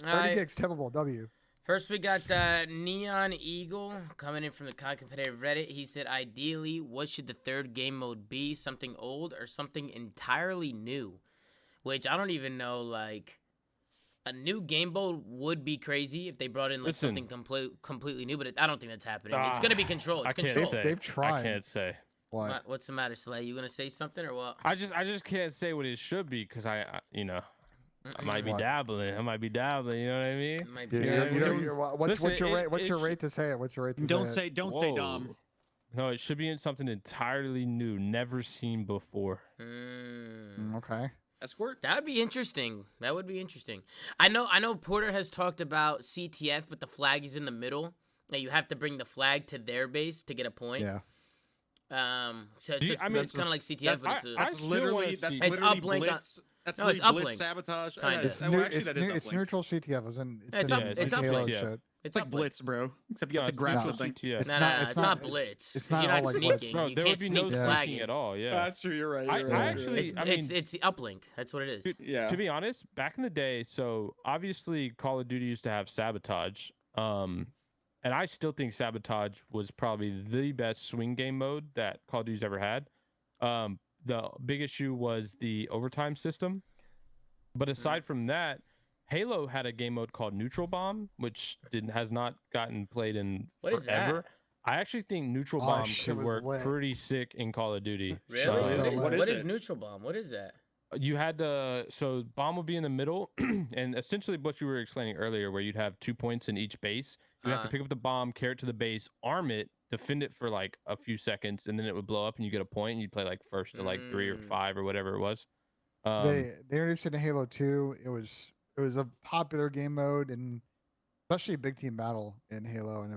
All 30 right. gigs, tippable, W. First, we got Neon Eagle coming in from the COD Competitive Reddit. He said, ideally, what should the third game mode be? Something old or something entirely new? Which I don't even know, like, a new game mode would be crazy if they brought in, like, something completely new, but I don't think that's happening. It's going to be Control. It's I can't Control. say. They've tried. I can't say. What? What's the matter, Slay? You going to say something or what? I just can't say what it should be because I I might be What? dabbling. I might be dabbling. You know what I mean? It might be What's Listen, your rate? What's your rate to say it? What's your rate to say it? Don't say Dom. No, it should be in something entirely new, never seen before. Okay. Escort? That would be interesting. That would be interesting. I know Porter has talked about CTF, but the flag is in the middle. Now you have to bring the flag to their base to get a point. Yeah. So it's kind of like CTF. That's literally uplink. blitz. That's No, it's blitz uplink. sabotage. Kinda. It's neutral CTF. It's uplink. Shit. It's like blitz, bro. Except you have to grab something. It's It's not blitz. It's not You're not all like sneaking. blitz. No, You there can't would be sneak no the flag sneaking in. at all. Yeah, That's true. You're right. I actually, It's the uplink. That's what it is. To be honest, back in the day, so obviously Call of Duty used to have sabotage. And I still think sabotage was probably the best swing game mode that Call of Duty's ever had. The big issue was the overtime system. But aside from that, Halo had a game mode called Neutral Bomb, which has not gotten played in What is forever. that? I actually think Neutral Oh, Bomb shit could was work lit. pretty sick in Call of Duty. Really? So What is it? neutral bomb? What is that? You had so bomb would be in the middle, and essentially what you were explaining earlier, where you'd have 2 points in each base. You have to pick up the bomb, carry it to the base, arm it, defend it for like a few seconds, and then it would blow up, and you get a point, and you'd play like first to like 3 or 5 or whatever it was. They introduced it in Halo 2. It was a popular game mode, and especially Big Team Battle in Halo. And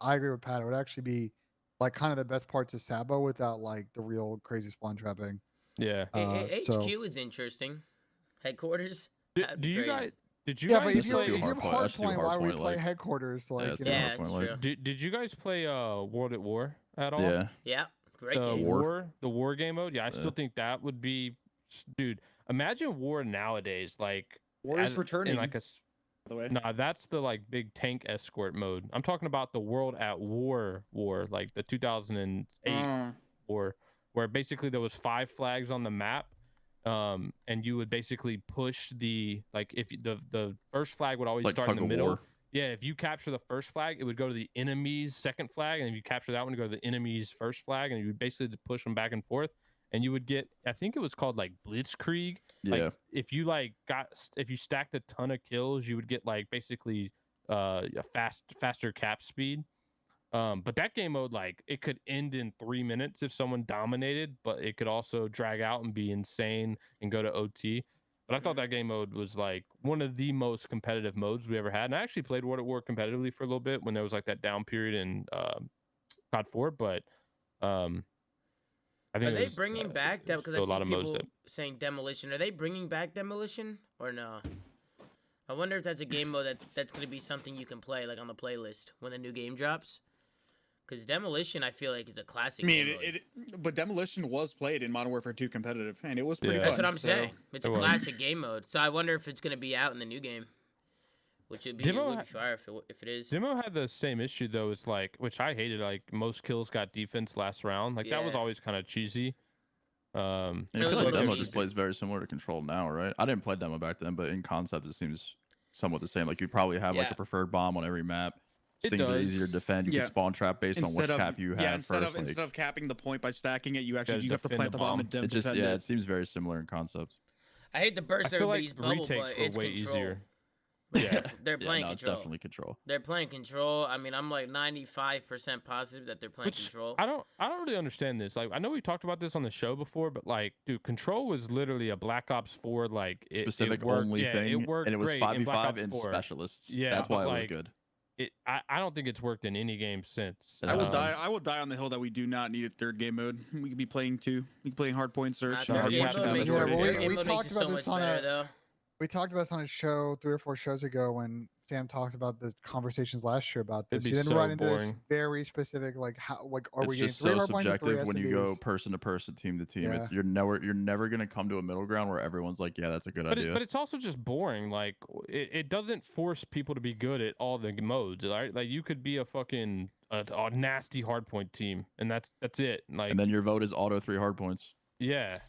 I agree with Pat. It would actually be like kind of the best parts of Sabo without like the real crazy spawn trapping. Yeah. HQ is interesting. Headquarters. Do you guys? Did you Yeah, guys but if you're play? hardpoint, why would we play headquarters? Like, Yeah, it's true. Did you guys play World at War at all? Yeah. Yeah, great The game. war game mode. Yeah, I still think that would be, dude. Imagine war nowadays, like War is returning. in like a. By the way. Nah, that's the like big tank escort mode. I'm talking about the World at War, like the 2008 war, where basically there was 5 flags on the map, and you would basically push if the first flag would always Like start in the middle. tug-of-war. Yeah, if you capture the first flag, it would go to the enemy's second flag, and if you capture that one, it would go to the enemy's first flag, and you would basically just push them back and forth, and you would get, I think it was called like Blitzkrieg. Yeah. Like if you if you stacked a ton of kills, you would get like basically a faster cap speed. But that game mode, like, it could end in 3 minutes if someone dominated, but it could also drag out and be insane and go to OT. But I thought that game mode was like one of the most competitive modes we ever had. And I actually played World at War competitively for a little bit when there was like that down period in COD 4. But I think Are they bringing back that? Because I a lot see of modes people that saying Demolition. Are they bringing back Demolition or no? I wonder if that's a game mode that's going to be something you can play like on the playlist when the new game drops. Because Demolition, I feel like, is a classic. I mean, game mode. but Demolition was played in Modern Warfare 2 competitive, and it was pretty fun. That's what I'm saying. It's a It was. classic game mode. So I wonder if it's going to be out in the new game. Which would be, it would be fire if it is. Demo had the same issue though. It's like, which I hated. Like most kills got defense last round. Like that was Yeah. always kind of cheesy. And It I was feel a like little demo cheesy. just plays very similar to Control now, right? I didn't play demo back then, but in concept it seems somewhat the same. Like you'd probably have like Yeah. a preferred bomb on every map. It Things are does. easier to defend. You Yeah. can spawn trap based on which cap you have instead first. instead of capping the point by stacking it, you have to defend plant the the bomb bomb. and it just defend it seems very similar in concept. I hate to burst I feel everybody's like the bubble, retakes but were it's way Control. easier. Yeah, they're Yeah, playing no, it's Control. definitely Control. They're playing Control. I mean, I'm like 95% positive that they're playing Which Control. I don't really understand this. Like I know we talked about this on the show before, but like, dude, Control was literally a Black Ops 4 like Specific it worked, only yeah, thing, It worked and it was great in Black 5v5 Ops and 4. specialists. Yeah, that's why but, it was like, good. I don't think it's worked in any game since. I I will Um, die. I will die on the hill that we do not need a third game mode. We could be playing 2. We could play hardpoint search. Third hard game point mode down makes the it- road. Yeah, well, third game we mode talked makes it about so this much on better, a- though. We talked about this on a show 3 or 4 shows ago when Sam talked about the conversations last year about It'd this. be You didn't so run into this boring. very specific, like how, like are It's we getting just 3 so hard points or 3 subjective when you go SMBs? person to person, team to team. Yeah. It's you're never gonna come to a middle ground where everyone's like, yeah, that's a good idea. But it's also just boring. Like it doesn't force people to be good at all the modes, right? Like you could be a fucking a nasty hardpoint team, and that's it. Like And then your vote is auto 3 hard points. yeah,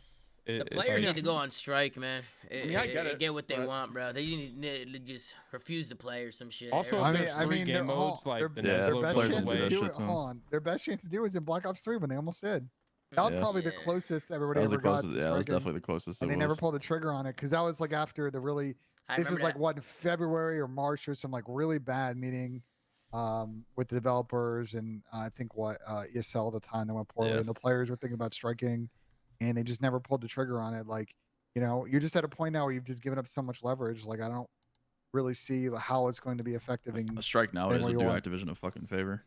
The players like, need to go on strike, man. mean, I get it, Get what they but- want, bro. They need to just refuse to play or some shit. Also, Everyone- there's three game modes, like the Yeah, next their load best goes players chance do to away. that do shit it. to 'em. Hold on, their best chance to do it was in Black Ops 3 when they almost did. That was Yeah. probably the Yeah. closest everybody That was ever the got. closest. to Yeah, that was striking, definitely the closest. and it they never was. pulled the trigger on it because that was like after the really. I This was remember like that. what in February or March or some like really bad meeting with the developers and I think what ESL at the time that went poorly Yeah. and the players were thinking about striking and they just never pulled the trigger on it. Like, you know, you're just at a point now where you've just given up so much leverage. Like I don't really see how it's going to be effective in A strike nowadays what would you do want. Activision a fucking favor.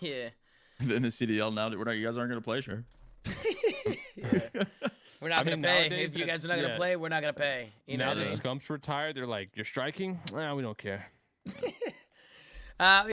Yeah. In the CDL now, you guys aren't gonna play, sure. Yeah. We're not I gonna mean, pay. nowadays If you guys it's- are not gonna yeah. play, we're not gonna pay. You know Now what I that mean? Scump's retired, they're like, you're striking? Nah, we don't care.